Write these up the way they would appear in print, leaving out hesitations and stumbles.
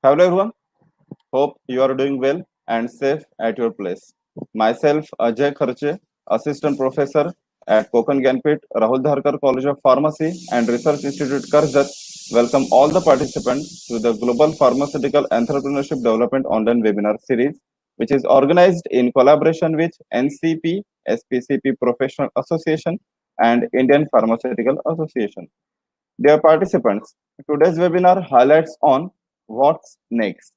Hello everyone. Hope you are doing well and safe at your place. Myself Ajay Kharche, Assistant Professor at Konkan Gyanpith Rahul Dharkar College of Pharmacy and Research Institute Karjat, welcome all the participants to the Global Pharmaceutical Entrepreneurship Development Online Webinar Series, which is organized in collaboration with NCP, SPCP Professional Association and Indian Pharmaceutical Association. Dear participants, today's webinar highlights on what's next,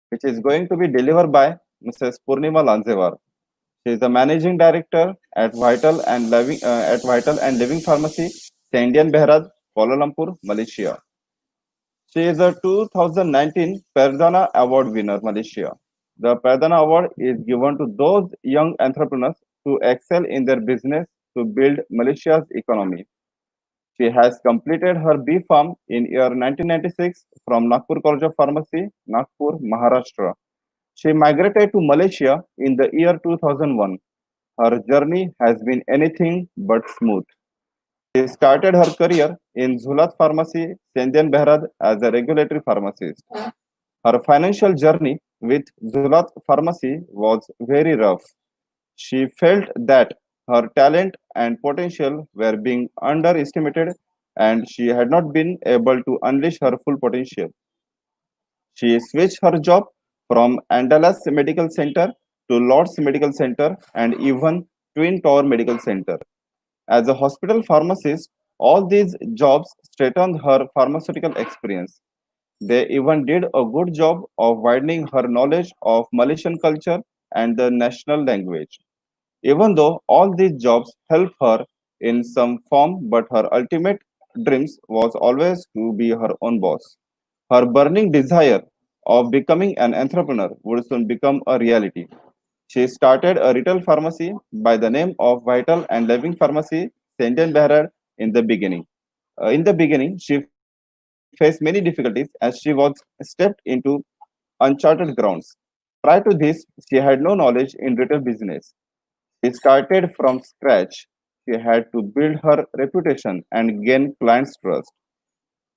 which is going to be delivered by Mrs. Purnima Lanzevar. She is the managing director at Vital and Living Pharmacy, Indian Behrad, Kuala Lumpur, Malaysia. She is a 2019 Perdana Award winner, Malaysia. The Perdana Award is given to those young entrepreneurs who excel in their business to build Malaysia's economy. She has completed her B Pharm in year 1996 from Nagpur College of Pharmacy, Nagpur, Maharashtra. She migrated to Malaysia in the year 2001. Her journey has been anything but smooth. She started her career in Zulat Pharmacy, Sendian Behrad as a regulatory pharmacist. Her financial journey with Zulat Pharmacy was very rough. She felt that her talent and potential were being underestimated and she had not been able to unleash her full potential. She switched her job from Andalas Medical Center to Lord's Medical Center and even Twin Tower Medical Center. As a hospital pharmacist, all these jobs strengthened her pharmaceutical experience. They even did a good job of widening her knowledge of Malaysian culture and the national language. Even though all these jobs helped her in some form, but her ultimate dreams was always to be her own boss. Her burning desire of becoming an entrepreneur would soon become a reality. She started a retail pharmacy by the name of Vital and Living Pharmacy, St. Behrad, in the beginning. She faced many difficulties as she was stepped into uncharted grounds. Prior to this, she had no knowledge in retail business. She started from scratch. She had to build her reputation and gain clients' trust.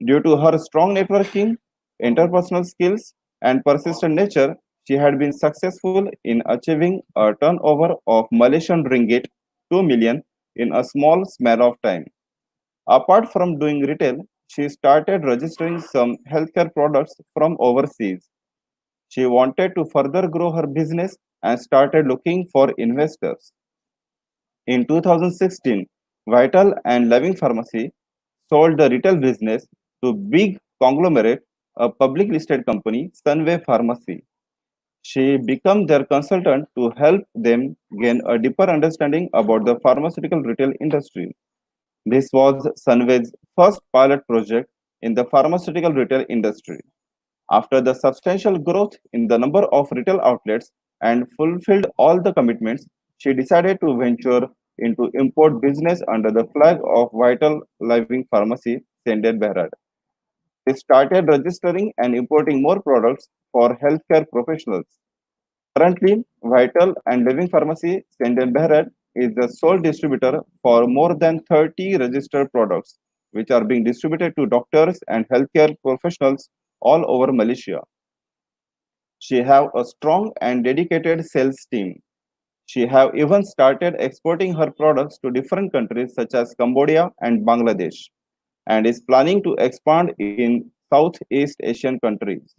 Due to her strong networking, interpersonal skills, and persistent nature, she had been successful in achieving a turnover of Malaysian ringgit 2 million in a small span of time. Apart from doing retail, she started registering some healthcare products from overseas. She wanted to further grow her business and started looking for investors. In 2016, Vital and Living Pharmacy sold the retail business to big conglomerate, a public listed company, Sunway Pharmacy. She became their consultant to help them gain a deeper understanding about the pharmaceutical retail industry. This was Sunway's first pilot project in the pharmaceutical retail industry. After the substantial growth in the number of retail outlets and fulfilled all the commitments, she decided to venture into import business under the flag of Vital Living Pharmacy, Sended Behrad. She started registering and importing more products for healthcare professionals. Currently, Vital and Living Pharmacy, Sended Behrad, is the sole distributor for more than 30 registered products, which are being distributed to doctors and healthcare professionals all over Malaysia. She have a strong and dedicated sales team. She have even started exporting her products to different countries such as Cambodia and Bangladesh and is planning to expand in Southeast Asian countries.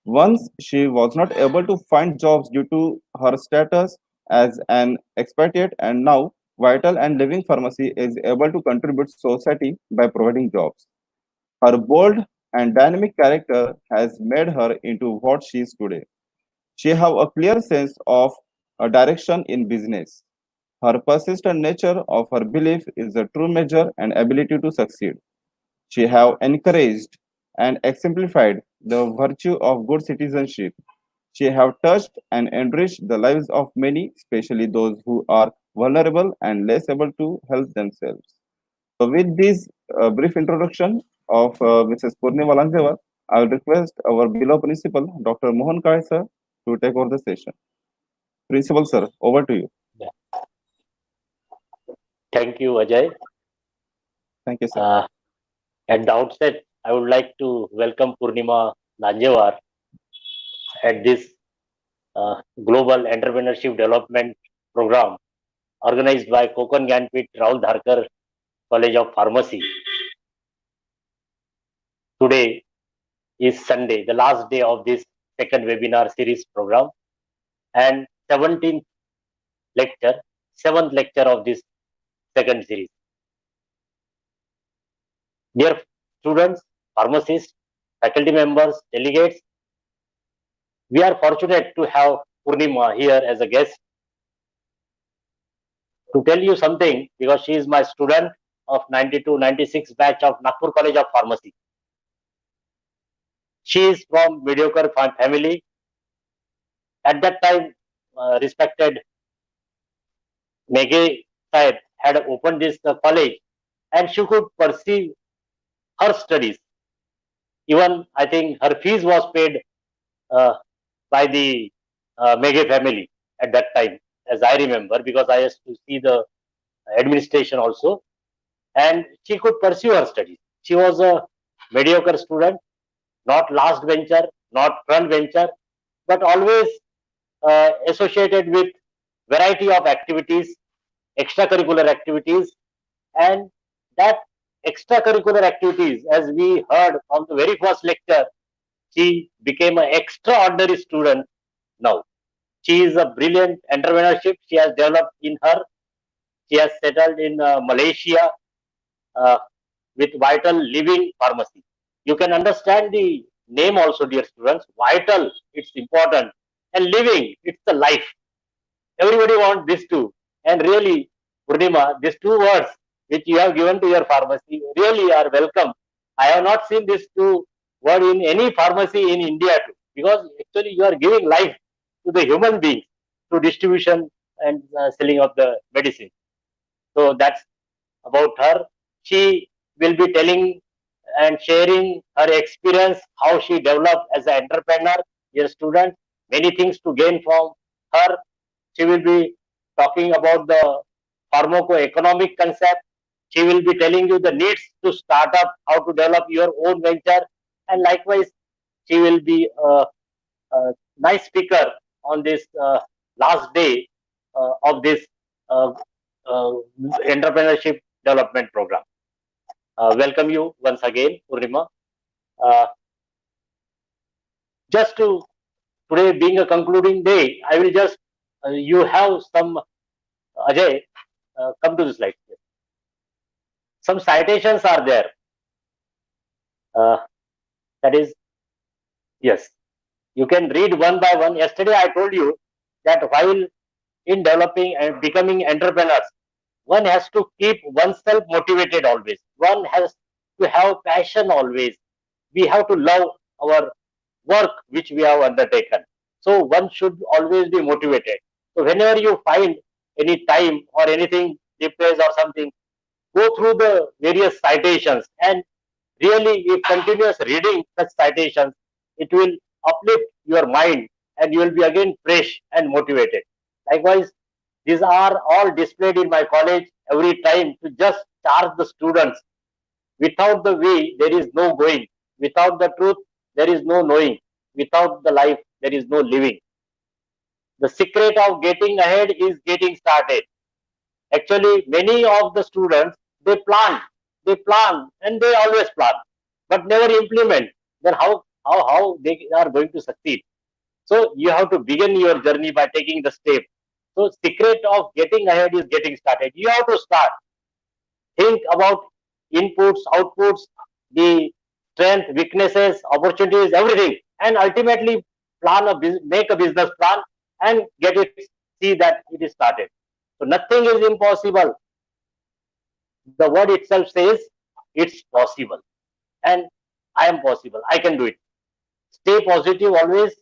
Once she was not able to find jobs due to her status as an expatriate and now Vital and Living Pharmacy is able to contribute society by providing jobs. Her bold and dynamic character has made her into what she is today. She have a clear sense of a direction in business. Her persistent nature of her belief is a true measure and ability to succeed. She have encouraged and exemplified the virtue of good citizenship. She have touched and enriched the lives of many, especially those who are vulnerable and less able to help themselves. So, with this brief introduction of Mrs. Purnima Lanjewar, I will request our beloved principal, Dr. Mohan Kale sir, to take over the session. Principal sir, over to you. Yeah. Thank you, Ajay. Thank you, sir. At the outset, I would like to welcome Purnima Nanjewar at this Global Entrepreneurship Development Program organized by Kokon Gyanpit Rahul Dharkar College of Pharmacy. Today is Sunday, the last day of this second webinar series program, and 17th lecture, 7th lecture of this second series. Dear students, pharmacists, faculty members, delegates, we are fortunate to have Purnima here as a guest to tell you something, because she is my student of 92-96 batch of Nagpur College of Pharmacy. She is from mediocre family. At that time, respected Meghe Saib had opened this college, and she could pursue her studies. Even I think her fees was paid uh, by the Meghe family at that time, as I remember, because I used to see the administration also, and she could pursue her studies. She was a mediocre student, not last bencher, not front bencher, but always associated with variety of activities, extracurricular activities, and that extracurricular activities, as we heard from the very first lecture, she became an extraordinary student now. She is a brilliant entrepreneurship she has developed in her. She has settled in Malaysia uh, with Vital Living Pharmacy. You can understand the name also, dear students. Vital, it's important. And living, it's the life. Everybody wants this too. And really, Purnima, these two words which you have given to your pharmacy really are welcome. I have not seen these two words in any pharmacy in India too, because actually you are giving life to the human beings through distribution and selling of the medicine. So that's about her. She will be telling and sharing her experience, how she developed as an entrepreneur, dear student, many things to gain from her. She will be talking about the pharmacoeconomic concept. She will be telling you the needs to start up, how to develop your own venture, and likewise, she will be a nice speaker on this last day of this uh, uh, entrepreneurship development program. Welcome you once again, Purnima. Uh, just to today being a concluding day, I will just you have some Ajay, come to the slide. Some citations are there. Uh, that is, yes, you can read one by one. Yesterday I told you that while in developing and becoming entrepreneurs, one has to keep oneself motivated always. One has to have passion always. We have to love our work which we have undertaken. So one should always be motivated. So whenever you find any time or anything depressed or something, go through the various citations, and really if continuous reading such citations, it will uplift your mind and you will be again fresh and motivated. Likewise, these are all displayed in my college every time to just charge the students. Without the way, there is no going. Without the truth, there is no knowing. Without the life, there is no living. The secret of getting ahead is getting started. Actually, many of the students, they plan, and they always plan, but never implement. Then how they are going to succeed? So you have to begin your journey by taking the step. So secret of getting ahead is getting started. You have to start. Think about inputs, outputs, the strength, weaknesses, opportunities, everything, and ultimately make a business plan and get it. See that it is started. So nothing is impossible. The word itself says it's possible, and I am possible. I can do it. Stay positive always.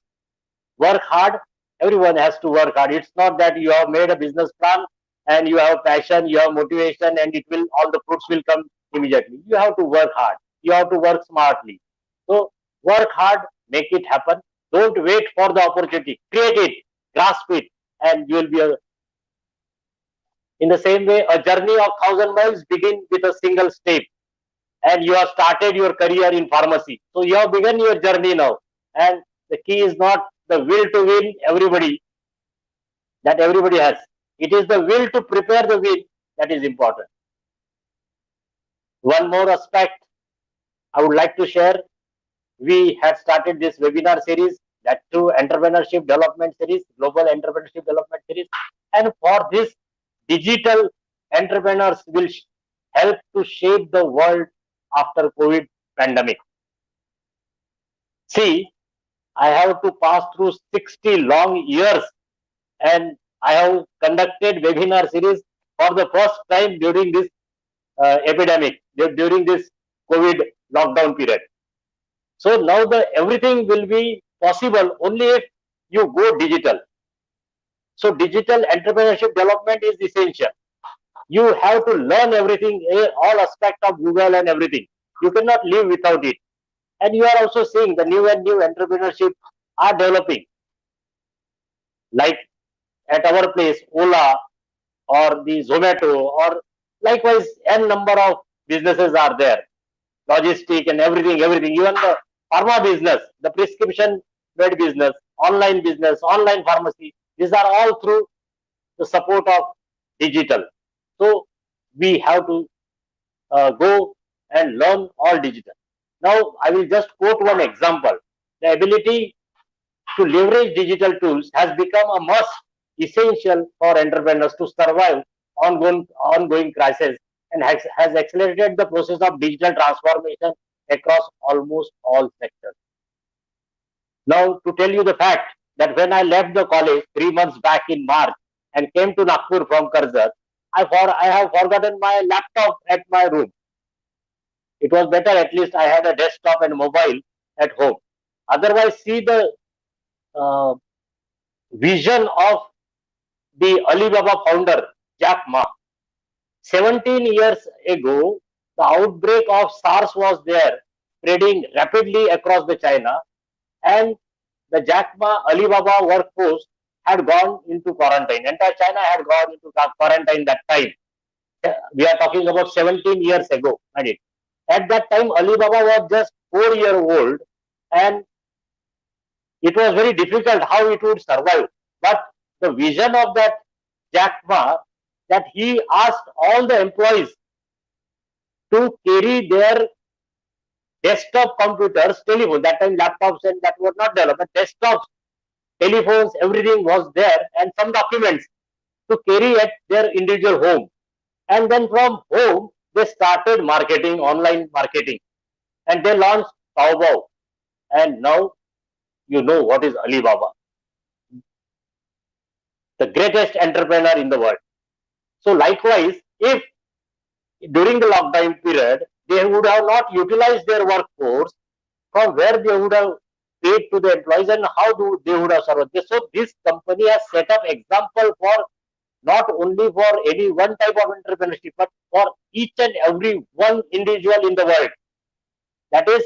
Work hard. Everyone has to work hard. It's not that you have made a business plan and you have passion, you have motivation, and it will all the fruits will come immediately. You have to work hard. You have to work smartly. So work hard, make it happen. Don't wait for the opportunity. Create it, grasp it, and you will be in the same way. A journey of 1,000 miles begin with a single step, and you have started your career in pharmacy. So you have begun your journey now. And the key is not the will to win everybody that everybody has. It is the will to prepare the win that is important. One more aspect I would like to share. We had started this webinar series, that too entrepreneurship development series, global entrepreneurship development series. And for this, digital entrepreneurs will help to shape the world after COVID pandemic. See, I have to pass through 60 long years, and I have conducted webinar series for the first time during this epidemic, during this COVID lockdown period. So now everything will be possible only if you go digital. So digital entrepreneurship development is essential. You have to learn everything, all aspect of Google and everything. You cannot live without it. And you are also seeing the new and new entrepreneurship are developing. Like at our place, Ola or the Zomato, or likewise n number of businesses are there. Logistic and everything. Even the pharma business, the prescription med business, online pharmacy, these are all through the support of digital. So we have to go and learn all digital. Now I will just quote one example. The ability to leverage digital tools has become a must, essential for entrepreneurs to survive ongoing crisis, and has accelerated the process of digital transformation across almost all sectors. Now, to tell you the fact that when I left the college 3 months back in March and came to Nagpur from Karjat, I have forgotten my laptop at my room. It was better at least I had a desktop and mobile at home. Otherwise, see the vision of the Alibaba founder, Jack Ma. 17 years ago, the outbreak of SARS was there, spreading rapidly across the China, and the Jack Ma Alibaba workforce had gone into quarantine. Entire China had gone into quarantine that time. We are talking about 17 years ago. At that time, Alibaba was just 4-year old, and it was very difficult how it would survive. But the vision of that Jack Ma, that he asked all the employees to carry their desktop computers, telephone, that time laptops and that were not developed, but desktops, telephones, everything was there, and some documents to carry at their individual home. And then from home, they started marketing, online marketing, and they launched Taobao. And now you know what is Alibaba, the greatest entrepreneur in the world. So likewise, if during the lockdown period, they would have not utilized their workforce, from where they would have paid to the employees and how they would have survived. So this company has set up example for not only for any one type of entrepreneurship, but for each and every one individual in the world. That is,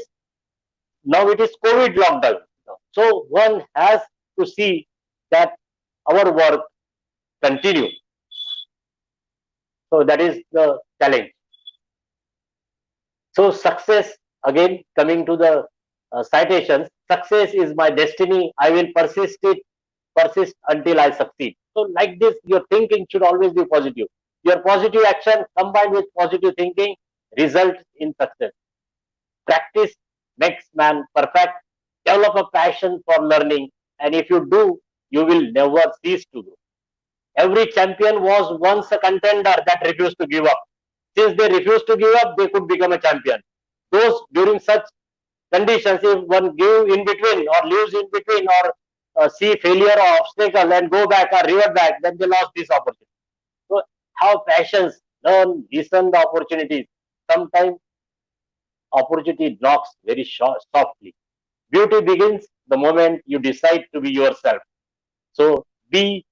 now it is COVID lockdown. So one has to see that our work continue. So that is the challenge. So success, again coming to the citations, success is my destiny. I will persist until I succeed. So like this, your thinking should always be positive. Your positive action combined with positive thinking results in success. Practice makes man perfect. Develop a passion for learning, and if you do, you will never cease to grow. Every champion was once a contender that refused to give up. Since they refused to give up, they could become a champion. Those during such conditions, if one give in between or leaves in between or see failure or obstacle and go back or revert back, then they lost this opportunity. So have passions, learn, listen the opportunities. Sometimes opportunity knocks very softly. Beauty begins the moment you decide to be yourself. So be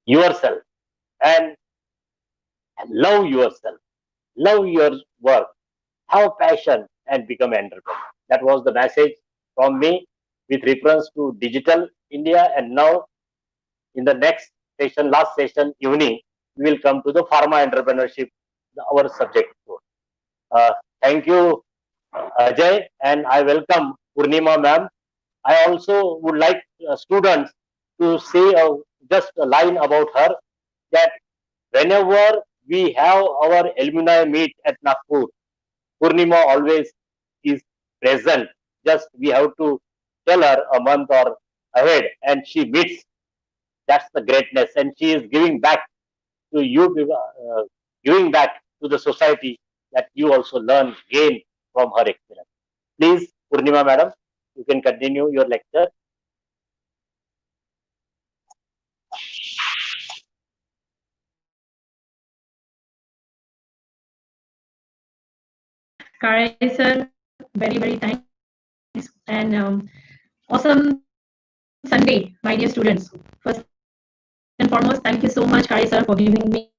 yourself and love yourself, love your work, have passion, and become an entrepreneur. That was the message from me with reference to digital India. And now, in the next session, last session, evening, we will come to the pharma entrepreneurship, our subject. Thank you, Ajay, and I welcome Purnima ma'am. I also would like students to say just a line about her, that whenever we have our alumni meet at Nagpur, Purnima always is present. Just we have to tell her a month or ahead, and she meets. That's the greatness, and she is giving back to you, giving back to the society, that you also learn, gain from her experience. Please, Purnima madam, you can continue your lecture. Kare sir, very, very thanks. And awesome Sunday, my dear students. First and foremost, thank you so much, Kare sir, for giving me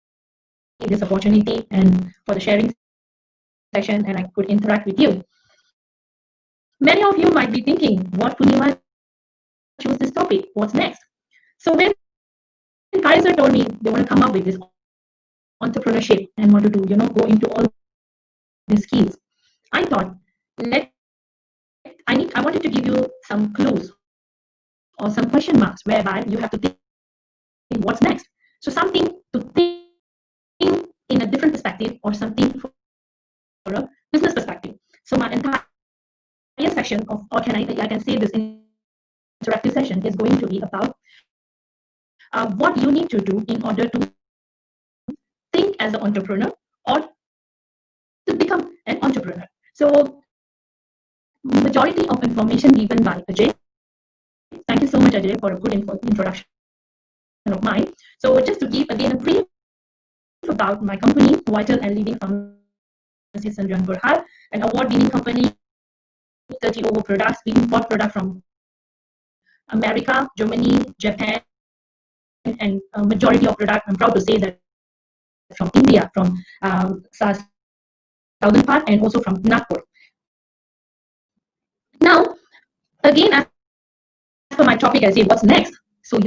this opportunity and for the sharing session, and I could interact with you. Many of you might be thinking, what Purnima choose this topic? What's next? So when Kare sir told me they want to come up with this entrepreneurship and want to do, go into all these skills, I thought, I wanted to give you some clues or some question marks whereby you have to think what's next. So something to think in a different perspective, or something for a business perspective. So my entire section of, or I can say this interactive session is going to be about what you need to do in order to think as an entrepreneur or to become an entrepreneur. So majority of information given by Ajay. Thank you so much, Ajay, for a good introduction of mine. So just to give again a brief about my company, Vital and Leading Pharmacy Sanjan Burhal, an award-winning company, 30 over products. We import products from America, Germany, Japan, and a majority of products, I'm proud to say that from India, from southern part, and also from Nagpur. Now, again, as for my topic, I say, what's next? So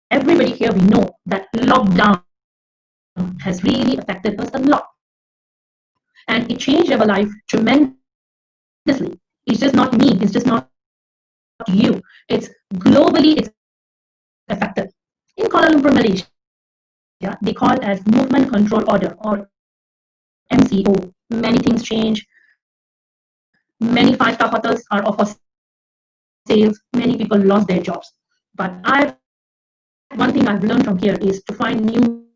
everybody here, we know that lockdown has really affected us a lot, and it changed our life tremendously. It's just not me, it's just not you, it's globally it's affected. In Kuala Lumpur, Malaysia, they call it as Movement Control Order, or MCO. Many things change. Many five-star hotels are off for sales. Many people lost their jobs. But one thing I've learned from here is to find new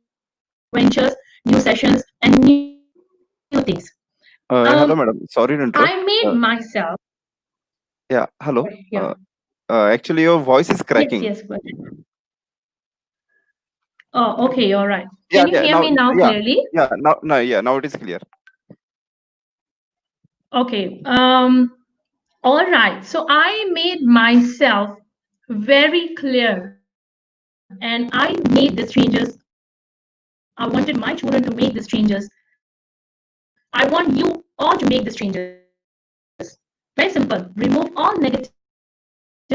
ventures, new sessions, and new things. Hello, madam. Sorry to interrupt. I made myself. Yeah, hello. Yeah. Actually, your voice is cracking. Yes. Oh, okay, all right. Yeah, Can you hear me now yeah, clearly? Yeah, now it is clear. Okay. All right. So I made myself very clear, and I made these changes. I wanted my children to make these changes. I want you all to make these changes. Very simple. Remove all negative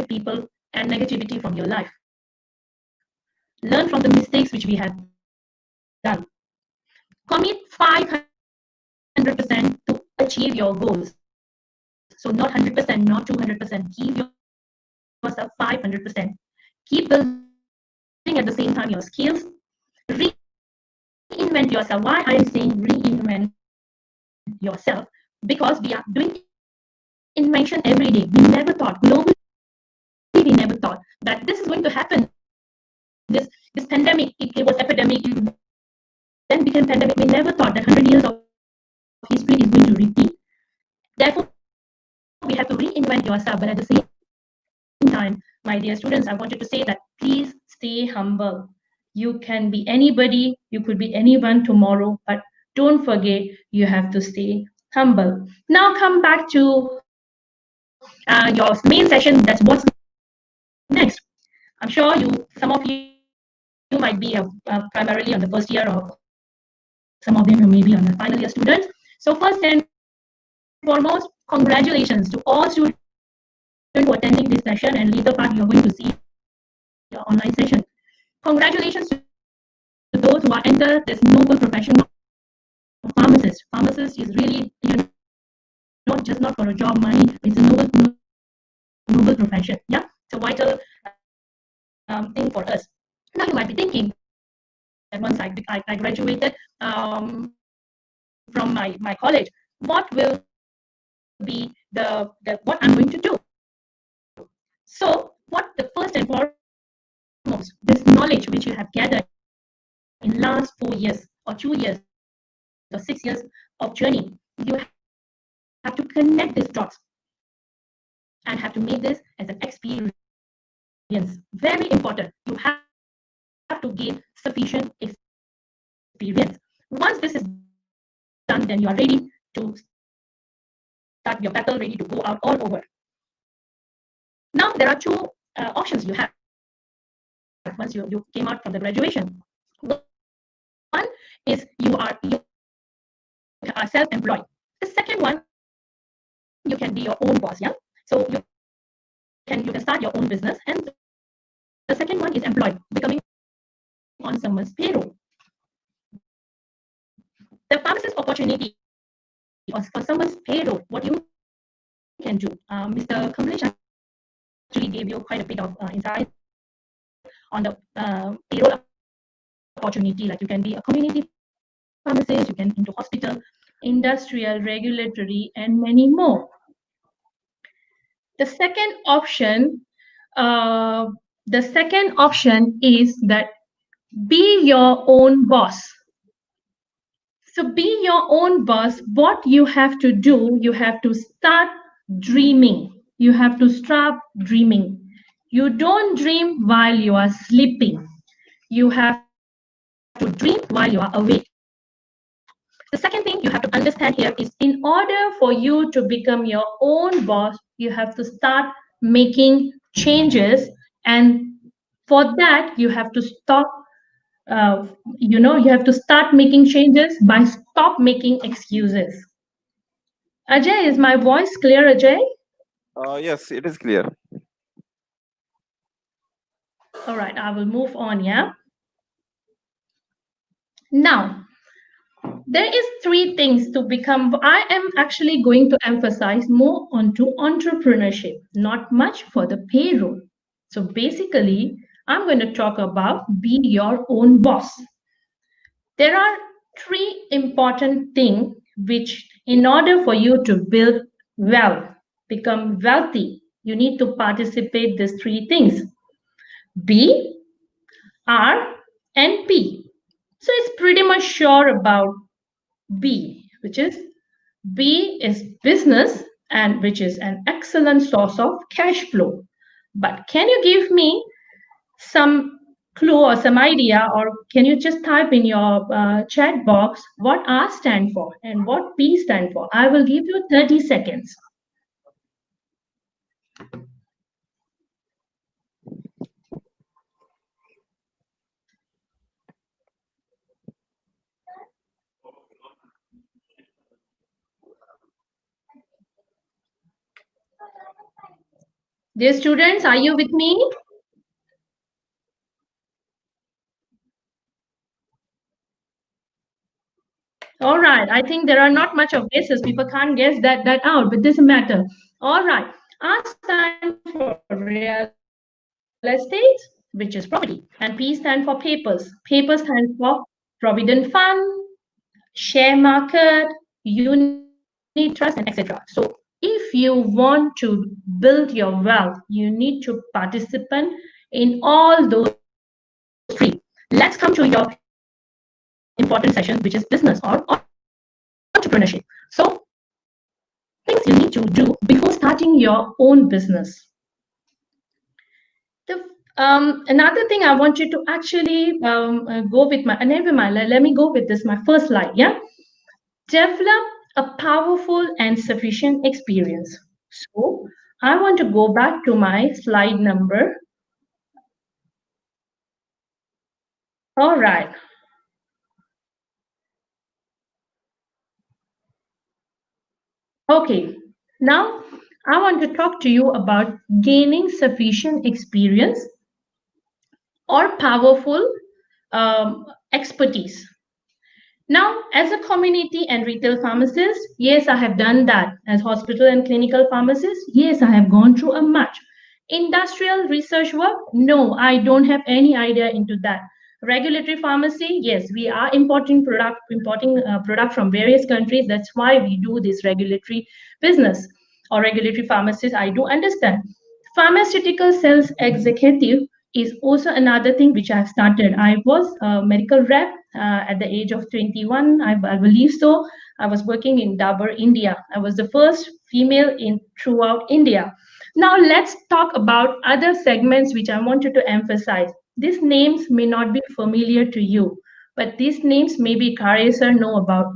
people and negativity from your life. Learn from the mistakes which we have done. Commit 500% to achieve your goals. So not 100%, not 200%. Give yourself 500%. Keep building at the same time your skills. Reinvent yourself. Why I am saying reinvent yourself? Because we are doing invention every day. We never thought, globally, we never thought that this is going to happen. This pandemic, it was epidemic, then became pandemic. We never thought that 100 years of history is going to repeat. Therefore, we have to reinvent yourself. But at the same time, my dear students, I wanted to say that please stay humble. You can be anybody, you could be anyone tomorrow, but don't forget you have to stay humble. Now come back to your main session. That's what's next. I'm sure some of you might be primarily on the first year, or some of them may be on the final year students. So first and foremost, congratulations to all students who are attending this session, and later part you're going to see your online session. Congratulations to those who are entered this noble profession of pharmacist. Pharmacist is really, just not for a job, money. It's a noble profession. Yeah, it's a vital thing for us. Now you might be thinking that once I graduated from my college, what will be the what I'm going to do? So what the first and foremost, this knowledge which you have gathered in last 4 years or 2 years or 6 years of journey, you have to connect these dots and have to make this as an experience. Very important. You have to gain sufficient experience. Once this is done, then you are ready to start your battle, ready to go out all over. Now there are two options you have once you came out from the graduation. One is you are self-employed. The second one, you can be your own boss. Yeah, so you can start your own business, and the second one is employed, becoming on someone's payroll. The pharmacist opportunity for someone's payroll, what you can do. Mr. Kamlesh actually gave you quite a bit of insight on the payroll opportunity. Like you can be a community pharmacist, you can into hospital, industrial, regulatory, and many more. The second option is that be your own boss. So be your own boss. What you have to do, you have to start dreaming. You have to start dreaming. You don't dream while you are sleeping. You have to dream while you are awake. The second thing you have to understand here is in order for you to become your own boss, you have to start making changes. And for that, you have to stop you have to start making changes by stop making excuses. Ajay, is my voice clear, Ajay? Yes, it is clear. All right, I will move on. Yeah. Now, there is three things to become. I am actually going to emphasize more onto entrepreneurship, not much for the payroll. So basically, I'm going to talk about be your own boss. There are three important things which, in order for you to build wealth, become wealthy, you need to participate these three things: B, R, and P. So it's pretty much sure about B, which is B is business and which is an excellent source of cash flow. But can you give me some clue or some idea, or can you just type in your chat box what R stand for and what P stand for? I will give you 30 seconds. Dear students, are you with me? All right, I think there are not much of guesses. People can't guess that out, but doesn't matter. All right, R stand for real estate, which is property, and P stand for papers. Papers stand for provident fund, share market, unit trust, and etc. So if you want to build your wealth, you need to participate in all those three. Let's come to your important session, which is business or entrepreneurship. So things you need to do before starting your own business. Another thing I want you to actually go with let me go with this, my first slide. Yeah, develop a powerful and sufficient experience. So I want to go back to my slide number. All right. Okay, now I want to talk to you about gaining sufficient experience or powerful expertise. Now, as a community and retail pharmacist, yes, I have done that. As hospital and clinical pharmacist, yes, I have gone through a much. Industrial research work, no, I don't have any idea into that. Regulatory pharmacy, yes, we are importing product from various countries. That's why we do this regulatory business or regulatory pharmacist. I do understand. Pharmaceutical sales executive is also another thing which I've started. I was a medical rep at the age of 21, I believe so. I was working in Dabur, India. I was the first female in throughout India. Now let's talk about other segments which I wanted to emphasize. These names may not be familiar to you, but these names maybe Kare sir know about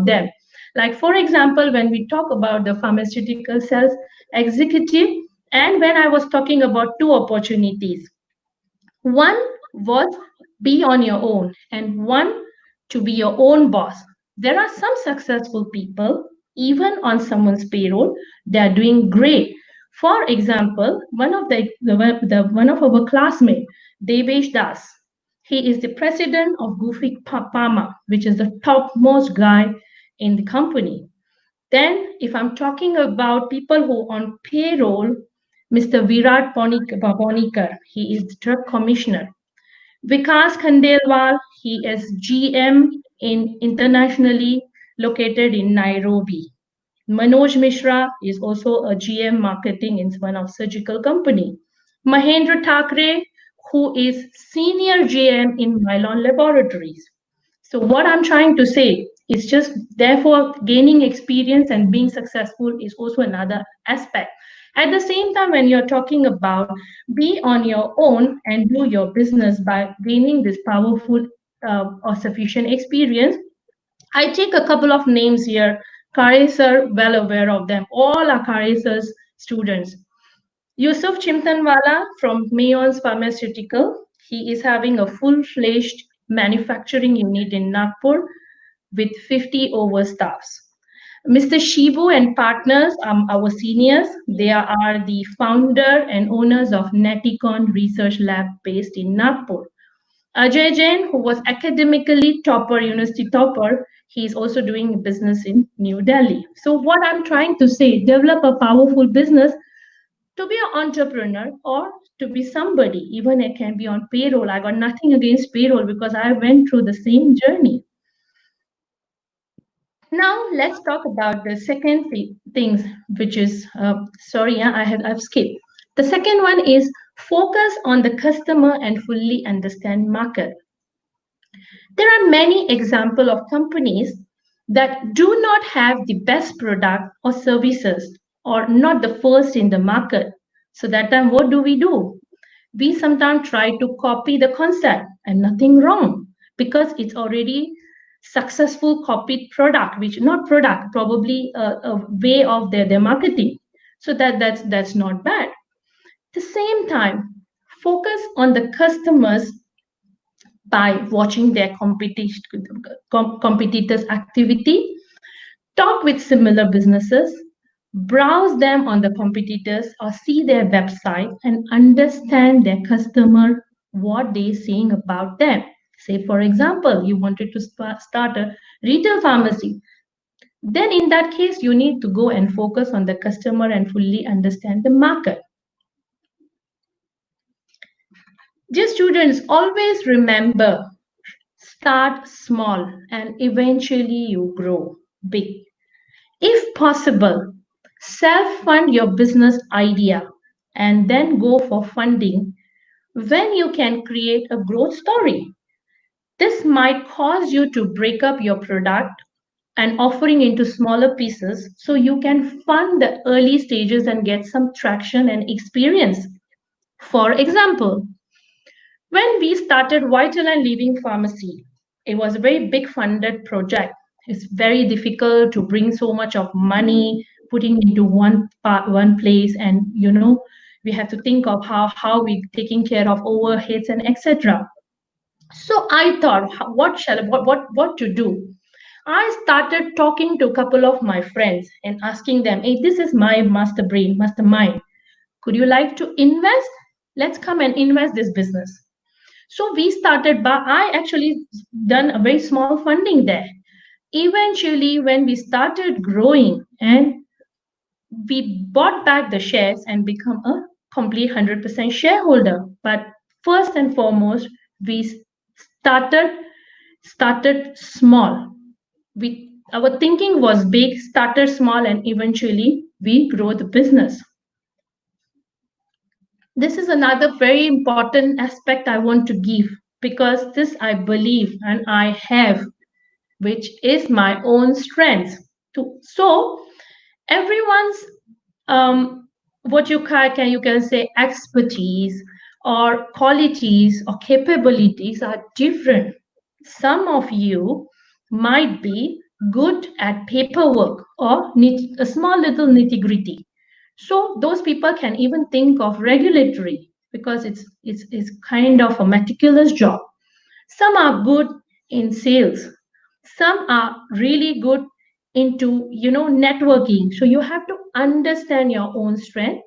them. Like for example, when we talk about the pharmaceutical sales executive, and when I was talking about two opportunities, one was be on your own, and one to be your own boss. There are some successful people, even on someone's payroll, they are doing great. For example, one of our classmates, Devesh Das, he is the president of Gufic Pharma, which is the topmost guy in the company. Then, if I'm talking about people who on payroll, Mr. Virat Ponikar, he is the drug commissioner. Vikas Khandelwal, he is GM in internationally located in Nairobi. Manoj Mishra is also a GM marketing in one of surgical company. Mahendra Thakre, who is senior GM in Mylon Laboratories. So what I'm trying to say is just therefore gaining experience and being successful is also another aspect. At the same time, when you're talking about be on your own and do your business by gaining this powerful or sufficient experience, I take a couple of names here. Kares are well aware of them. All are Kares's students. Yusuf Chimtanwala from Mayon's Pharmaceutical. He is having a full-fledged manufacturing unit in Nagpur with 50 over staffs. Mr. Shibu and partners, our seniors, they are the founder and owners of Neticon Research Lab based in Nagpur. Ajay Jain, who was academically topper, university topper, he is also doing business in New Delhi. So what I'm trying to say, develop a powerful business to be an entrepreneur or to be somebody, even it can be on payroll. I got nothing against payroll because I went through the same journey. Now let's talk about the second things, which is sorry, I've skipped. The second one is focus on the customer and fully understand market. There are many examples of companies that do not have the best product or services or not the first in the market. So that time, what do? We sometimes try to copy the concept and nothing wrong because it's already successful copied product, which not product, probably a way of their marketing. So that's not bad. At the same time, focus on the customers by watching their competitors' activity, talk with similar businesses, browse them on the competitors or see their website and understand their customer, what they're saying about them. Say, for example, you wanted to start a retail pharmacy. Then in that case, you need to go and focus on the customer and fully understand the market. Dear students, always remember, start small and eventually you grow big. If possible, self-fund your business idea and then go for funding when you can create a growth story. This might cause you to break up your product and offering into smaller pieces so you can fund the early stages and get some traction and experience. For example, when we started Vital and Living Pharmacy, it was a very big funded project. It's very difficult to bring so much of money putting into one place, and we have to think of how we taking care of overheads and etc. So I thought, what to do? I started talking to a couple of my friends and asking them, hey, this is my mastermind. Could you like to invest? Let's come and invest this business. So we started by, I actually done a very small funding there. Eventually, when we started growing and we bought back the shares and become a complete 100% shareholder. But first and foremost, we started started small. We our thinking was big, started small, and eventually we grow the business. This is another very important aspect I want to give, because this I believe and I have, which is my own strength. So everyone's what you can say expertise or qualities or capabilities are different. Some of you might be good at paperwork or a small little nitty gritty. So those people can even think of regulatory, because it's kind of a meticulous job. Some are good in sales. Some are really good into networking. So you have to understand your own strength.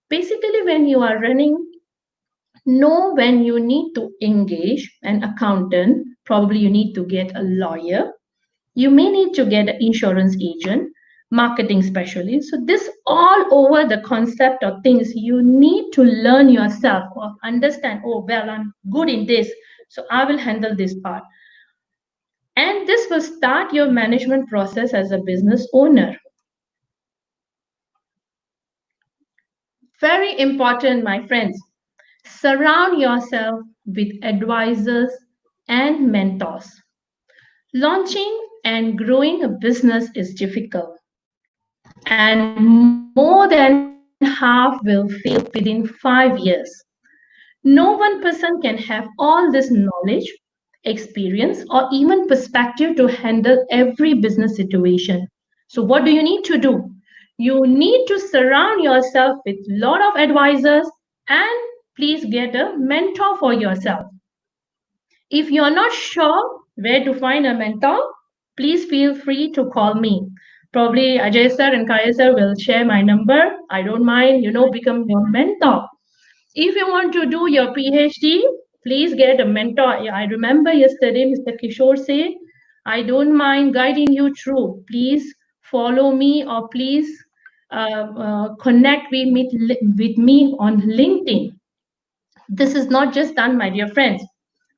Basically, when you are running, know when you need to engage an accountant. Probably you need to get a lawyer. You may need to get an insurance agent, marketing specialist. So this all over the concept of things you need to learn yourself or understand. Oh, well, I'm good in this, so I will handle this part. And this will start your management process as a business owner. Very important, my friends. Surround yourself with advisors and mentors. Launching and growing a business is difficult, and more than half will fail within 5 years. No one person can have all this knowledge, experience, or even perspective to handle every business situation. So, what do you need to do? You need to surround yourself with a lot of advisors, and please get a mentor for yourself. If you're not sure where to find a mentor, please feel free to call me. Probably Ajay sir and Kaya sir will share my number. I don't mind, become your mentor. If you want to do your PhD, please get a mentor. I remember yesterday Mr. Kishore said, I don't mind guiding you through. Please follow me, or please connect with me on LinkedIn. This is not just done, my dear friends.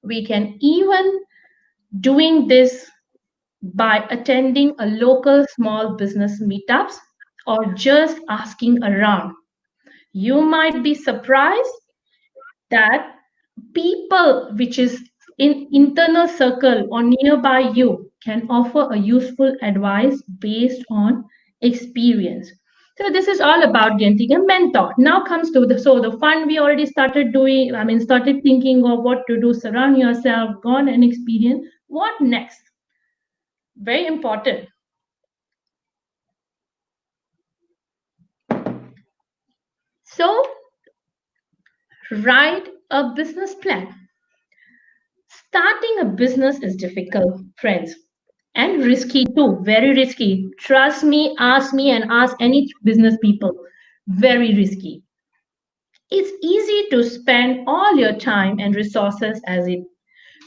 We can even doing this by attending a local small business meetups or just asking around. You might be surprised that people which is in internal circle or nearby you can offer a useful advice based on experience. So this is all about getting a mentor. Now comes to the fund we already started doing. Started thinking of what to do. Surround yourself, gone and experience. What next? Very important. So write a business plan. Starting a business is difficult, friends, and risky too. Very risky. Trust me, and ask any business people. Very risky. It's easy to spend all your time and resources as it.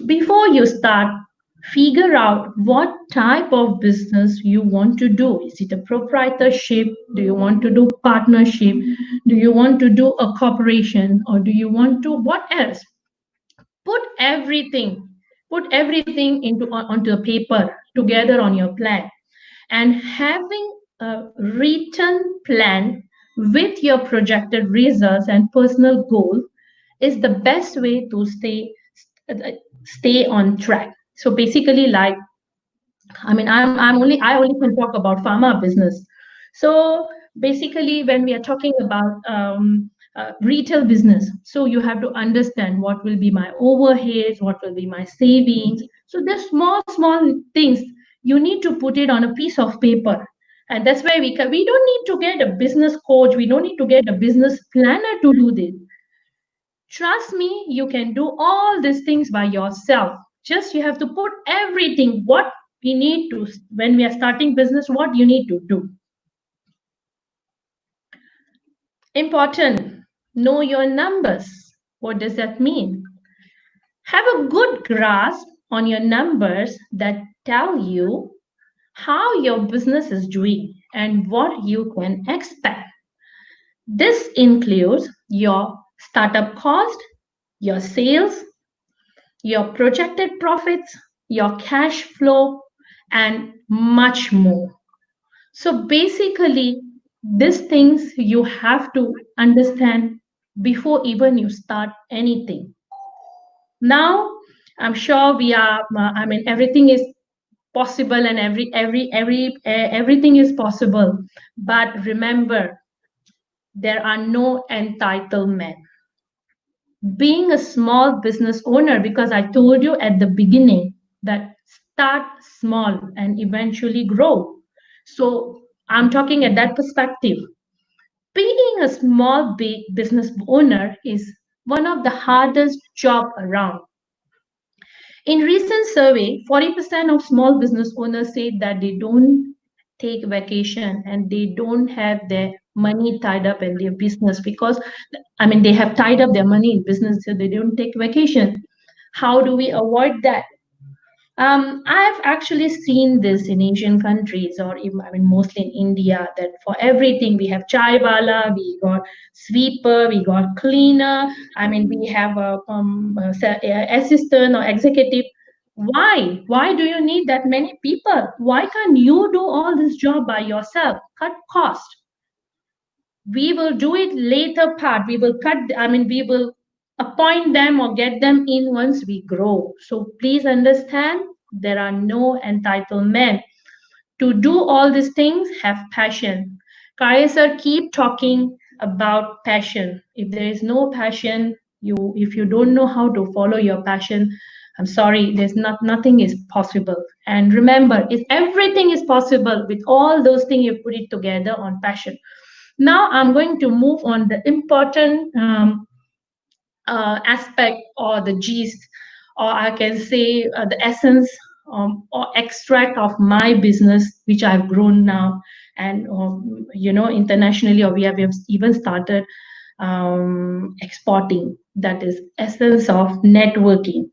Before you start, figure out what type of business you want to do. Is it a proprietorship? Do you want to do partnership? Do you want to do a corporation? Or do you want to what else? Put everything, into onto a paper together on your plan, and having a written plan with your projected results and personal goal is the best way to stay on track. So basically, like, I only can talk about pharma business. So basically, when we are talking about retail business, so you have to understand what will be my overheads, what will be my savings. So there's small things you need to put it on a piece of paper, and that's why we don't need to get a business coach. We don't need to get a business planner to do this. Trust me, you can do all these things by yourself. Just you have to put everything what we need to when we are starting business, what you need to do. Important. Know your numbers. What does that mean? Have a good grasp on your numbers that tell you how your business is doing and what you can expect. This includes your startup cost, your sales, your projected profits, your cash flow, and much more. So basically, these things you have to understand before even you start anything. Now, I'm sure we are, I mean, everything is possible and everything is possible. But remember, there are no entitlement. Being a small business owner, because I told you at the beginning that start small and eventually grow. So I'm talking at that perspective. Being a small business owner is one of the hardest job around. In recent survey, 40% of small business owners say that they don't take vacation and they don't have their money tied up in their business because I mean they have tied up their money in business so they don't take vacation. How do we avoid that? I've actually seen this in Asian countries, or even, I mean, mostly in India, that for everything we have chai wala, we got sweeper, we got cleaner. I mean, we have a assistant or executive. Why? Why do you need that many people? Why can't you do all this job by yourself? Cut cost. We will do it later part. We will cut. I mean, we will appoint them or get them in once we grow. So please understand there are no entitlement. To do all these things, have passion. Kaya sir, keep talking about passion. If there is no passion, if you don't know how to follow your passion, I'm sorry, there's nothing is possible. And remember, if everything is possible with all those things you put it together on passion. Now I'm going to move on the important aspect or the gist, or I can say the essence or extract of my business, which I've grown now, and internationally, or we have even started exporting. That is essence of networking.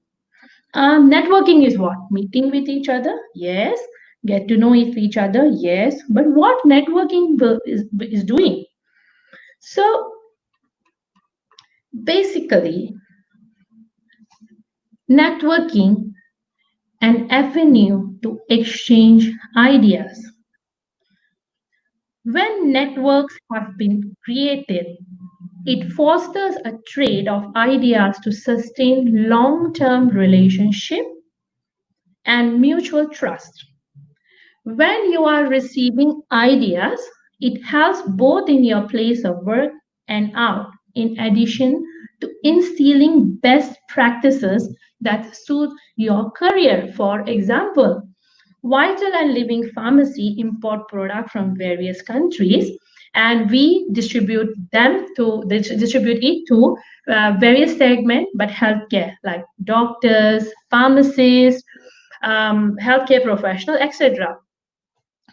Networking is what? Meeting with each other, yes. Get to know each other, yes. But what networking is doing? So basically, networking an avenue to exchange ideas. When networks have been created, it fosters a trade of ideas to sustain long-term relationship and mutual trust. When you are receiving ideas, it helps both in your place of work and out, in addition to instilling best practices that suit your career. For example, Vital and Living Pharmacy import products from various countries, and we distribute it to various segments, but healthcare like doctors, pharmacists, healthcare professionals, etc.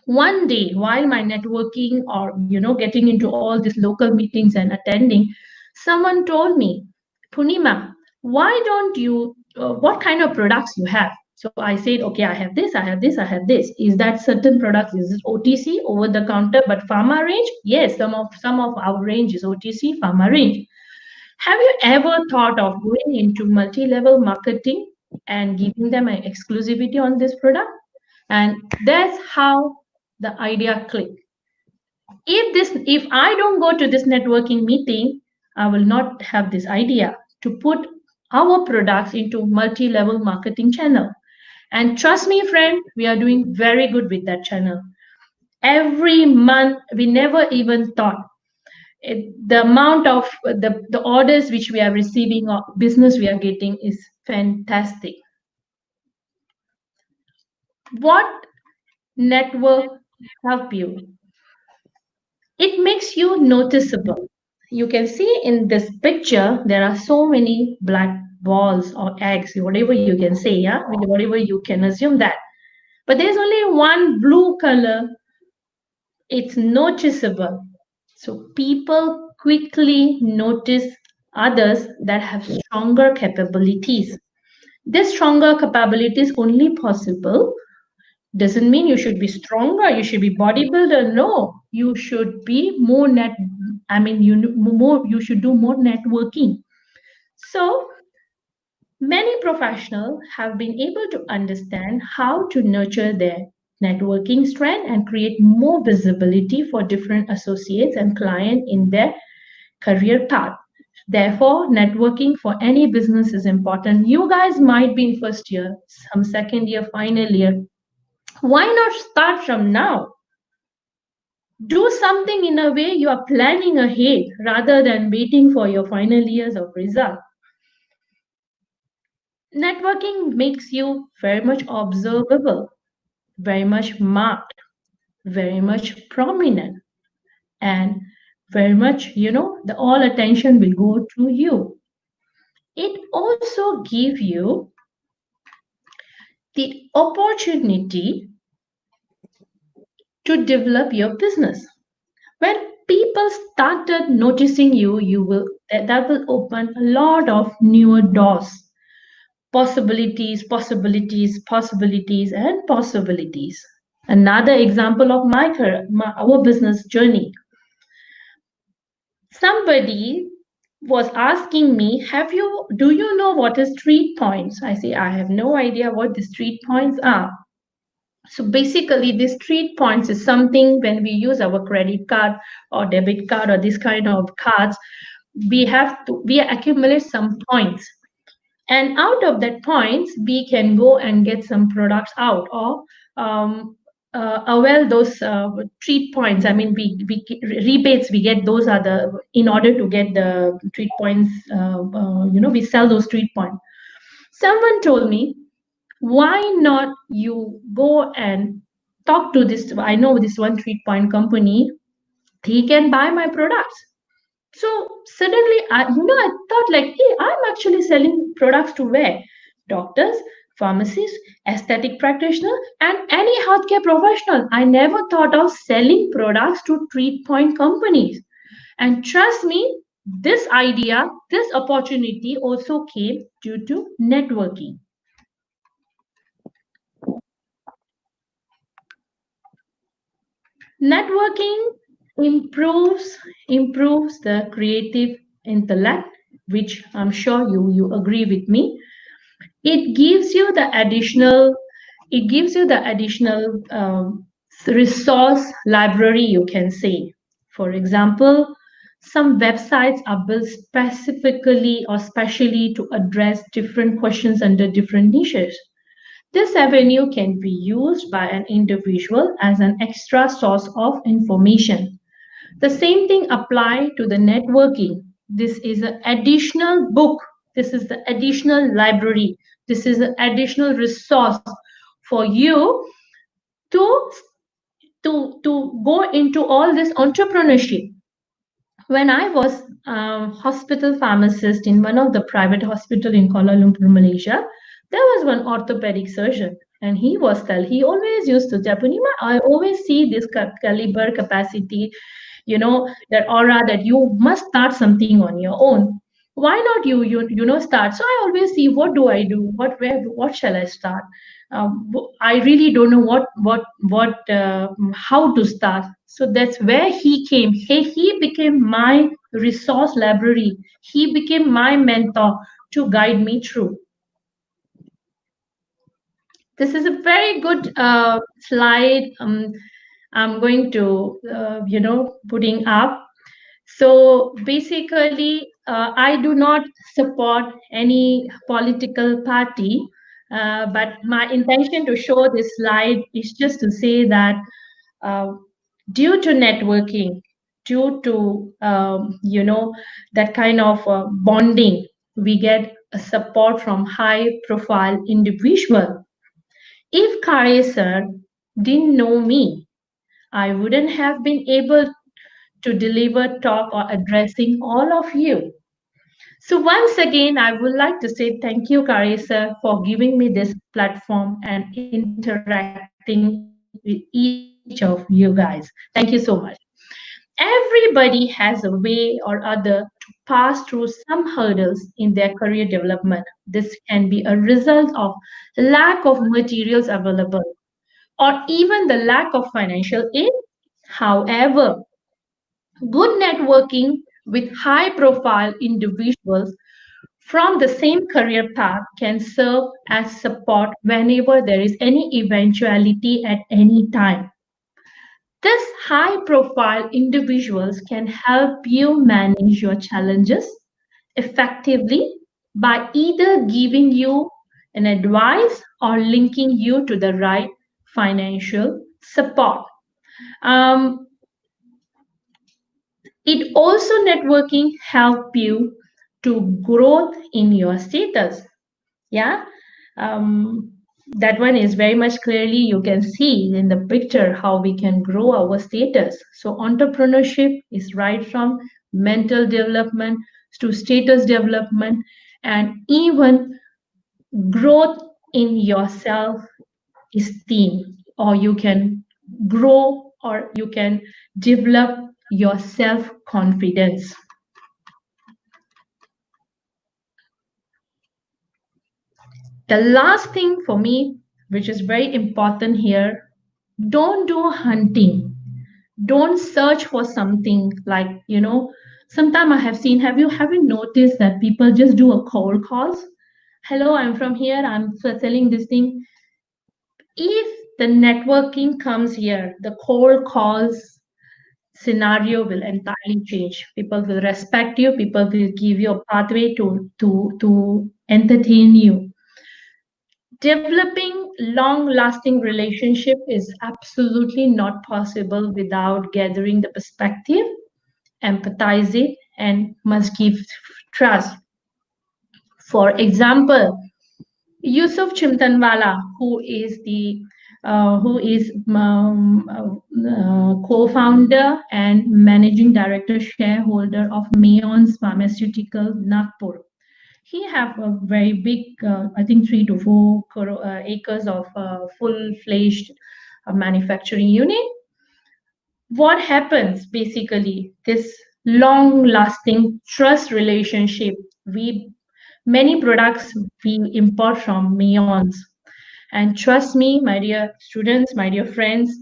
One day, while my networking or getting into all these local meetings and attending, someone told me, Punima, why don't you? What kind of products you have? So I said, okay, I have this, I have this, I have this. Is that certain products? Is it OTC, over the counter, but pharma range? Yes, some of our range is OTC, pharma range. Have you ever thought of going into multi-level marketing and giving them an exclusivity on this product? And that's how the idea clicked. If I don't go to this networking meeting, I will not have this idea to put our products into multi-level marketing channel. And trust me, friend, we are doing very good with that channel. Every month, we never even thought the amount of the orders which we are receiving or business we are getting is fantastic. What network help you? It makes you noticeable. You can see in this picture, there are so many black balls or eggs, whatever you can say, yeah, whatever you can assume that. But there's only one blue color. It's noticeable. So people quickly notice others that have stronger capabilities. This stronger capability is only possible. Doesn't mean you should be stronger, you should be bodybuilder. No, you should be more you should do more networking. So many professionals have been able to understand how to nurture their networking strength and create more visibility for different associates and clients in their career path. Therefore, networking for any business is important. You guys might be in first year, some second year, final year. Why not start from now? Do something in a way you are planning ahead rather than waiting for your final years of result. Networking makes you very much observable, very much marked, very much prominent, and very much, the all attention will go to you. It also gives you the opportunity to develop your business. When people started noticing you, that will open a lot of newer doors, possibilities, and possibilities. Another example of our business journey. Somebody was asking me, do you know what is street points? I say, I have no idea what the street points are. So basically, the street points is something when we use our credit card or debit card or this kind of cards, we accumulate some points. And out of that points, we can go and get some products out or avail those treat points. I mean, we rebates we get. Those are in order to get the treat points. We sell those treat points. Someone told me, why not you go and talk to this? I know this one treat point company. He can buy my products. So suddenly, I thought like, hey, I'm actually selling products to where? Doctors, pharmacists, aesthetic practitioner, and any healthcare professional. I never thought of selling products to treat point companies. And trust me, this idea, this opportunity also came due to networking. Networking improves the creative intellect, which I'm sure you agree with me. It gives you the additional resource library, you can say. For example, some websites are built specifically or specially to address different questions under different niches. This avenue can be used by an individual as an extra source of information. The same thing applies to the networking. This is an additional book. This is the additional library. This is an additional resource for you to go into all this entrepreneurship. When I was a hospital pharmacist in one of the private hospital in Kuala Lumpur, Malaysia, there was one orthopedic surgeon, and he always used to tell Punima, I always see this caliber capacity, that aura that you must start something on your own. Why not you start? So I always see, what do I do? What shall I start? I really don't know how to start. So that's where he came. He became my resource library. He became my mentor to guide me through. This is a very good slide. I'm going to, putting up. So basically, I do not support any political party, but my intention to show this slide is just to say that due to networking, due to that kind of bonding, we get a support from high-profile individual. If Kare sir didn't know me, I wouldn't have been able to deliver talk or addressing all of you. So once again, I would like to say thank you, Kare sir, for giving me this platform and interacting with each of you guys. Thank you so much. Everybody has a way or other to pass through some hurdles in their career development. This can be a result of lack of materials available or even the lack of financial aid. However, good networking with high profile individuals from the same career path can serve as support whenever there is any eventuality at any time. These high profile individuals can help you manage your challenges effectively by either giving you an advice or linking you to the right financial support. Um, it also networking help you to growth in your status. Yeah. um, that one is very much clearly you can see in the picture how we can grow our status. So entrepreneurship is right from mental development to status development and even growth in your self esteem, or you can grow or you can develop your self confidence. The last thing for me, which is very important here, don't do hunting. Don't search for something like, sometime I have seen, have you noticed that people just do a cold calls? Hello, I'm from here, I'm selling this thing. If the networking comes here, the cold calls scenario will entirely change. People will respect you, people will give you a pathway to entertain you. Developing long-lasting relationship is absolutely not possible without gathering the perspective, empathize it, and must give trust. For example, Yusuf Chimtanwala, who is co-founder and managing director shareholder of Mayon's Pharmaceutical Nagpur. He have a very big, I think 3 to 4 acres of full-fledged manufacturing unit. What happens basically? This long-lasting trust relationship. We many products we import from Mayons, and trust me, my dear students, my dear friends,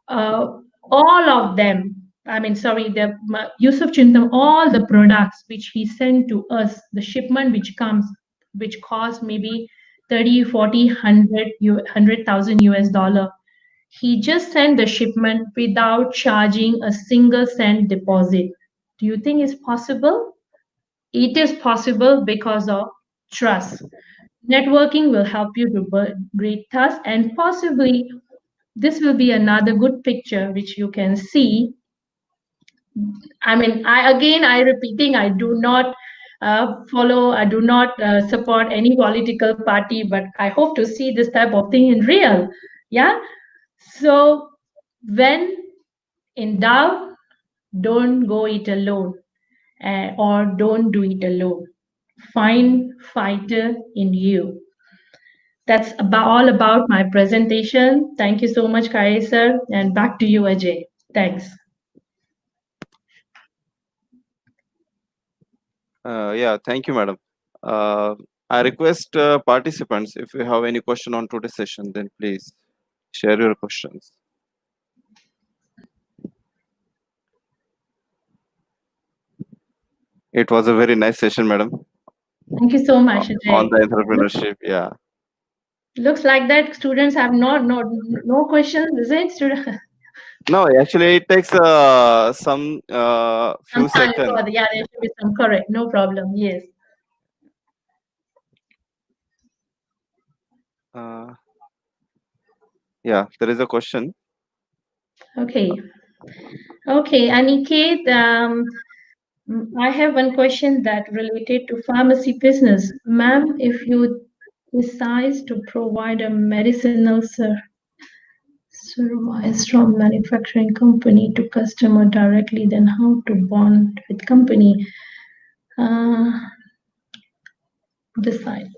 uh, all of them, I mean, sorry, the Yusuf Chintam, all the products which he sent to us, the shipment which comes, which costs maybe 30, 40, 100,000 US dollar. He just sent the shipment without charging a single cent deposit. Do you think it's possible? It is possible because of trust. Networking will help you to build great trust, and possibly this will be another good picture which you can see. I mean, I repeating, I do not follow, I do not support any political party, but I hope to see this type of thing in real. Yeah. So when in doubt, don't go it alone, or don't do it alone. Find fighter in you. That's all about my presentation. Thank you so much, Kare sir, and back to you, Ajay. Thanks. Yeah, thank you, madam. I request participants, if you have any question on today's session, then please share your questions. It was a very nice session, madam, Thank you so much, on Ajay. the entrepreneurship. Yeah. Looks like that students have no questions, is it? No, actually, it takes some Some few time seconds. for the, yeah, there should be some correct. No problem. Yes. Uh, yeah, there is a question. Okay. Okay, Aniket, I have one question that related to pharmacy business. Ma'am, if you decide to provide a medicinal service from manufacturing company to customer directly, then how to bond with company? Uh, decide.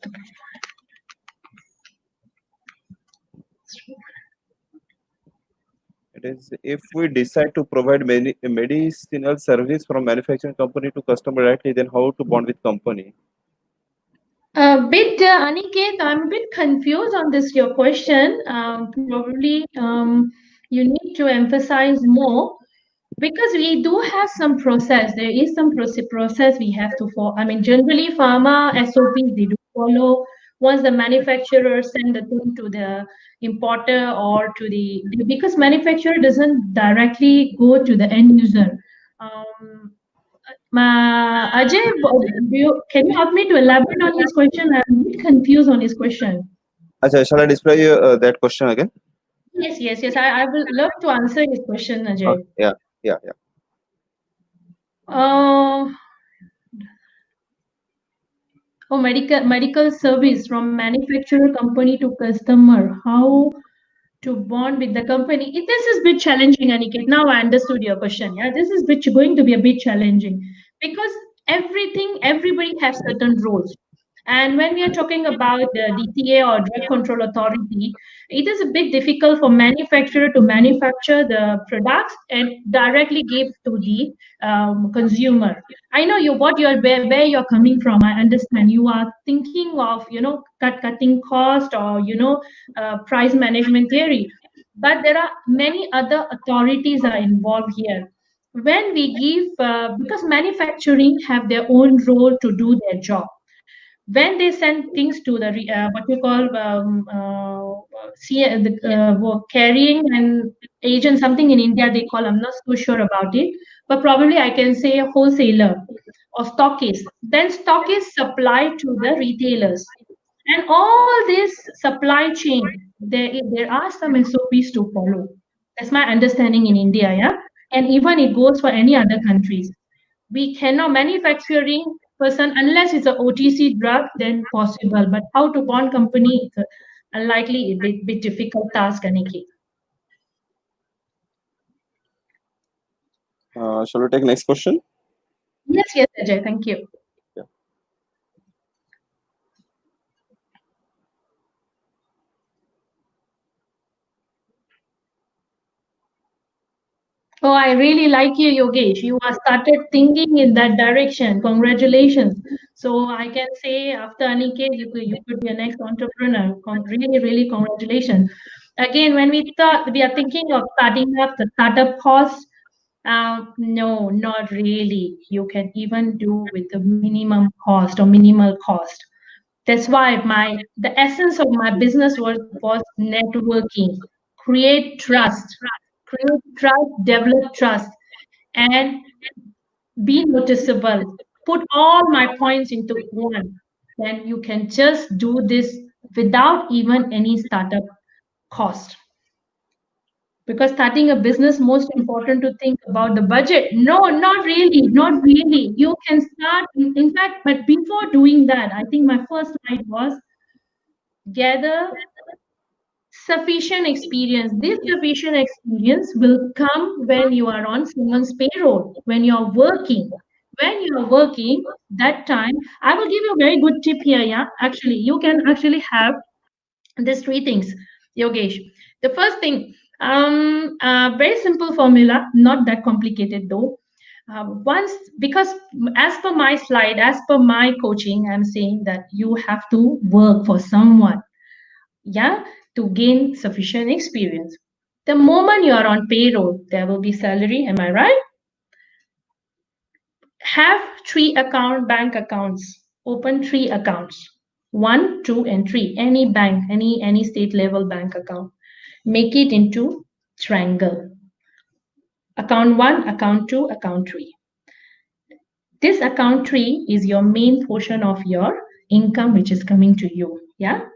It is if we decide to provide medicinal service from manufacturing company to customer directly, then how to bond with company? Aniket, I'm a bit confused on this your question. Probably you need to emphasize more because we do have some process. There is some process we have to follow. I mean, generally, pharma SOPs they do follow. Once the manufacturer send the thing to the importer or to the because manufacturer doesn't directly go to the end user. Um, Ajay, can you help me to elaborate on his question? I'm a bit confused on his question. Acha, shall I display you that question again? Yes. I will love to answer his question, Ajay. Yeah. Uh, medical service from manufacturer company to customer. How to bond with the company? This is a bit challenging, Aniket. Now I understood your question. Yeah, this is going to be a bit challenging because everybody has certain roles. And when we are talking about the DCA or Drug Control Authority, it is a bit difficult for manufacturer to manufacture the products and directly give to the consumer. I know you what you're where you're coming from. I understand you are thinking of cutting cost or price management theory, but there are many other authorities are involved here. When we give because manufacturing have their own role to do their job when they send things to the what you call carrying and agent something in India they call, I'm not so sure about it, but probably I can say a wholesaler or stockist. Then stockist supply to the retailers, and all this supply chain there are some SOPs to follow. That's my understanding in India, yeah, and even it goes for any other countries. We cannot manufacturing person unless it's a OTC drug, then possible. But how to bond company, it's unlikely a bit difficult task, Aniki. Shall we take next question? Yes, Ajay, thank you. Yeah. Oh, I really like you, Yogesh. You have started thinking in that direction. Congratulations. So I can say after Aniket, you could be a next entrepreneur. Really, congratulations. Again, when we are thinking of starting up the startup cost. No, not really. You can even do with the minimum cost or minimal cost. That's why the essence of my business was networking, create trust, develop trust, and be noticeable. Put all my points into one. Then you can just do this without even any startup cost. Because starting a business, most important to think about the budget. No, not really. You can start, in fact, but before doing that, I think my first slide was gather sufficient experience. This sufficient experience will come when you are on someone's payroll, when you're working. When you're working, that time, I will give you a very good tip here. Yeah, actually, you can actually have these three things, Yogesh. The first thing, very simple formula, not that complicated though. Once, because as per my slide, as per my coaching, I'm saying that you have to work for someone, yeah, to gain sufficient experience. The moment you are on payroll, there will be salary. Am I right? Have three bank accounts. Open three accounts. 1, 2, and 3. Any bank, any state level bank account. Make it into triangle. Account 1, account 2, account 3. This account 3 is your main portion of your income which is coming to you. Yeah.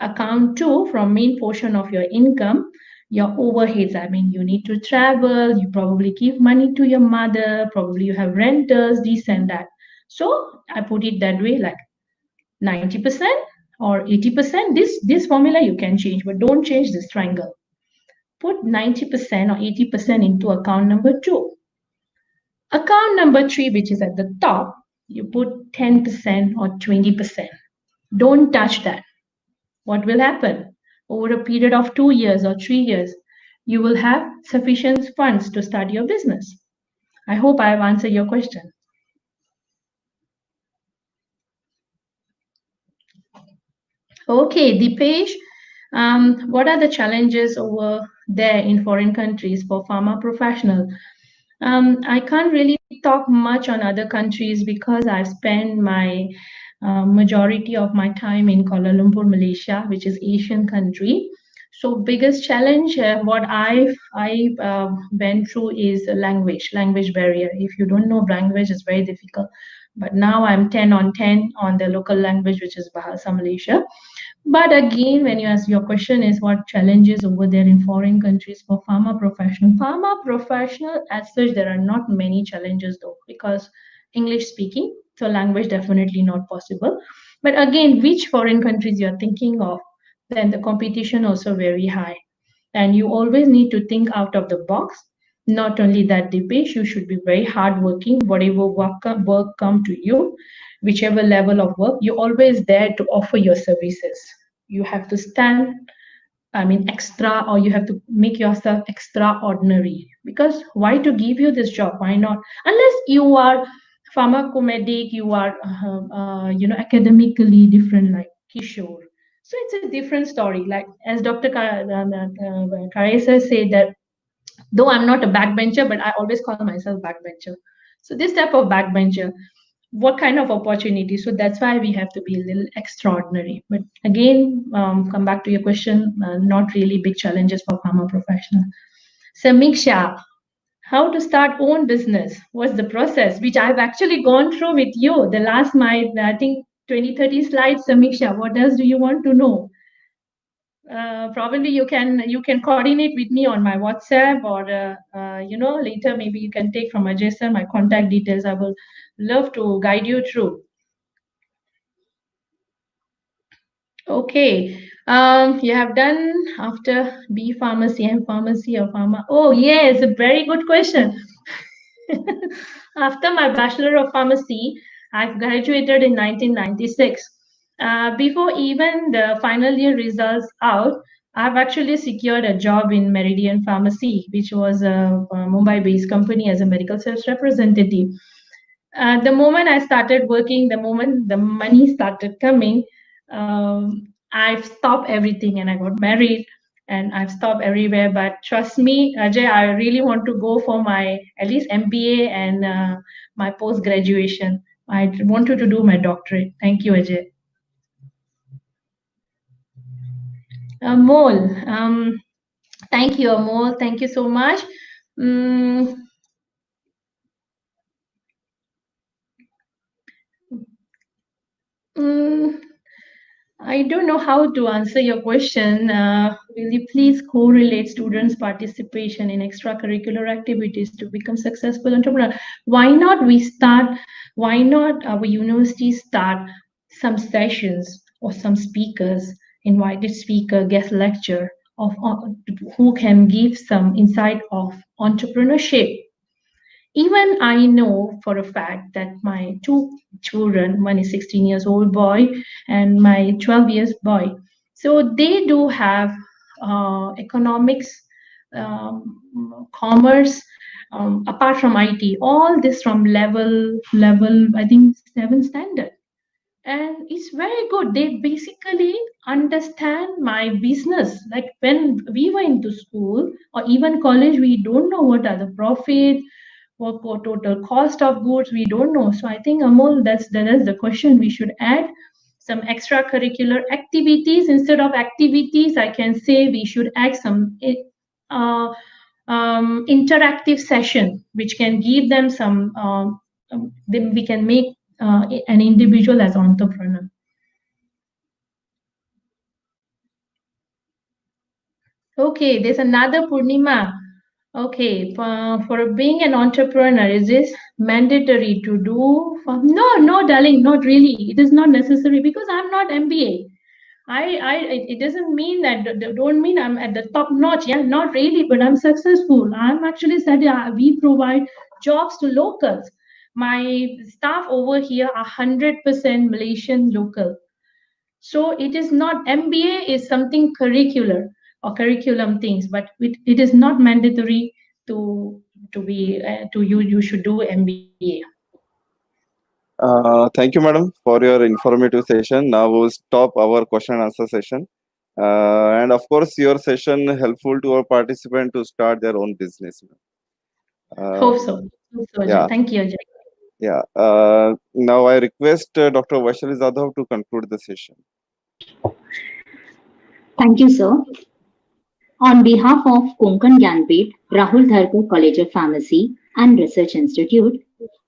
Account 2 from main portion of your income, your overheads. I mean, you need to travel, you probably give money to your mother, probably you have renters, this and that. So I put it that way, like 90% or 80%. This formula you can change, but don't change this triangle. Put 90% or 80% into account number 2. Account number 3, which is at the top, you put 10% or 20%. Don't touch that. What will happen? Over a period of 2 years or 3 years, you will have sufficient funds to start your business. I hope I have answered your question. Okay, Dipesh, what are the challenges over there in foreign countries for pharma professional? I can't really talk much on other countries because I've spent my majority of my time in Kuala Lumpur, Malaysia, which is Asian country. So biggest challenge, what I went through is language barrier. If you don't know language, it's very difficult. But now I'm 10 on 10 on the local language, which is Bahasa Malaysia. But again, when you ask your question is what challenges over there in foreign countries for pharma professional. Pharma professional as such, there are not many challenges though, because English speaking, so language definitely not possible. But again, which foreign countries you're thinking of, then the competition also very high. And you always need to think out of the box. Not only that, Dipesh, you should be very hardworking, whatever work come to you, whichever level of work, you're always there to offer your services. You have to stand, extra, or you have to make yourself extraordinary. Because why to give you this job? Why not? Unless you are pharmacomedic, you are, academically different, like Kishore. So it's a different story. Like as Dr. Karesa said that though I'm not a backbencher, but I always call myself backbencher. So this type of backbencher, what kind of opportunity? So that's why we have to be a little extraordinary. But again, come back to your question, not really big challenges for pharma professional. Samiksha, how to start own business? What's the process? Which I've actually gone through with you. The last I think 20-30 slides, Samiksha. What else do you want to know? Probably you can coordinate with me on my WhatsApp, or later maybe you can take from Ajay sir my contact details. I will love to guide you through. Okay, you have done after B pharmacy and pharmacy or pharma. Oh yes, a very good question. After my Bachelor of Pharmacy, I've graduated in 1996. Before even the final year results out, I've actually secured a job in Meridian Pharmacy, which was a Mumbai-based company as a medical sales representative. The moment I started working, the moment the money started coming, I've stopped everything and I got married and I've stopped everywhere. But trust me, Ajay, I really want to go for my at least MBA and my post graduation. I wanted to do my doctorate. Thank you, Ajay. Amol, thank you, Amol. Thank you so much. I don't know how to answer your question. Will you please correlate students' participation in extracurricular activities to become successful entrepreneur? Why not why not our university start some sessions or some speakers, invited speaker, guest lecture of who can give some insight of entrepreneurship. Even I know for a fact that my two children, one is 16 years old boy and my 12 years boy, so they do have economics, commerce, apart from IT, all this from level I think 7 standard. And it's very good. They basically understand my business. Like when we were into school or even college, we don't know what are the profits, what total cost of goods, we don't know. So I think, Amol, that is the question. We should add some extracurricular activities. Instead of activities, I can say we should add some interactive session, which can give them some, then we can make an individual as entrepreneur. Okay, there's another Purnima. Okay, for being an entrepreneur, is this mandatory to do? No, darling, not really. It is not necessary because I'm not MBA. It doesn't mean that, don't mean I'm at the top notch. Yeah, not really, but I'm successful. I'm actually said, we provide jobs to locals. My staff over here are 100% Malaysian local. So it is not, MBA is something curricular. or curriculum things, but it is not mandatory to be to you should do MBA. Thank you, madam, for your informative session. Now we'll stop our question and answer session. And of course, your session helpful to our participant to start their own business. Hope so. Ajay. yeah. Thank you, Ajay. Yeah. Now I request Dr. Vaishali Zadhav to conclude the session. Thank you, sir. On behalf of Konkan Gyanpith, Rahul Dharkar College of Pharmacy and Research Institute,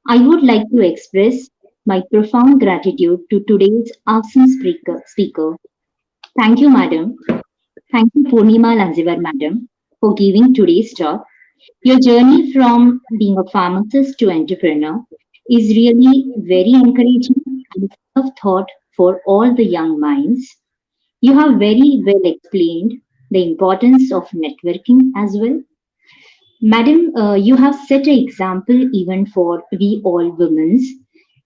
I would like to express my profound gratitude to today's awesome speaker. Thank you, madam. Thank you, Purnima Lanzivar, madam, for giving today's talk. Your journey from being a pharmacist to entrepreneur is really very encouraging and full of thought for all the young minds. You have very well explained the importance of networking as well. Madam, you have set an example even for we all women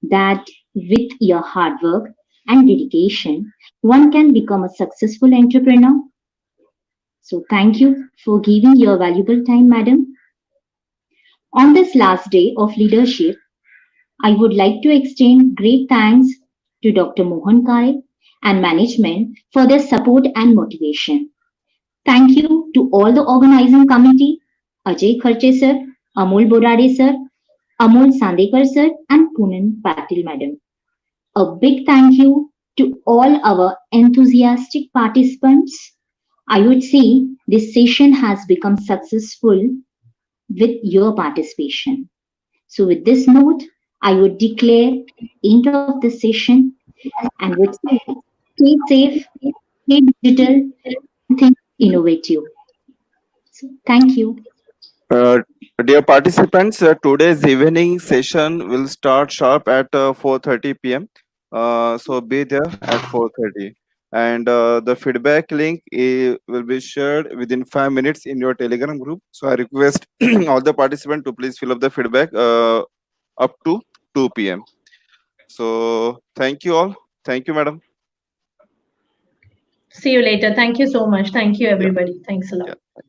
that with your hard work and dedication, one can become a successful entrepreneur. So thank you for giving your valuable time, madam. On this last day of leadership, I would like to extend great thanks to Dr. Mohan Kare and management for their support and motivation. Thank you to all the organizing committee, Ajay Kharche sir, Amol Borade sir, Amol Sandekar sir, and Poonam Patil madam. A big thank you to all our enthusiastic participants. I would say this session has become successful with your participation. So with this note, I would declare end of the session and would say stay safe, stay digital, think innovative. So thank you. Dear participants, today's evening session will start sharp at 4:30 p.m. So be there at 4:30. And the feedback link will be shared within 5 minutes in your Telegram group. So I request all the participants to please fill up the feedback up to 2 p.m. So thank you all. Thank you, madam. See you later. Thank you so much. Thank you, everybody. Thanks a lot. Yeah.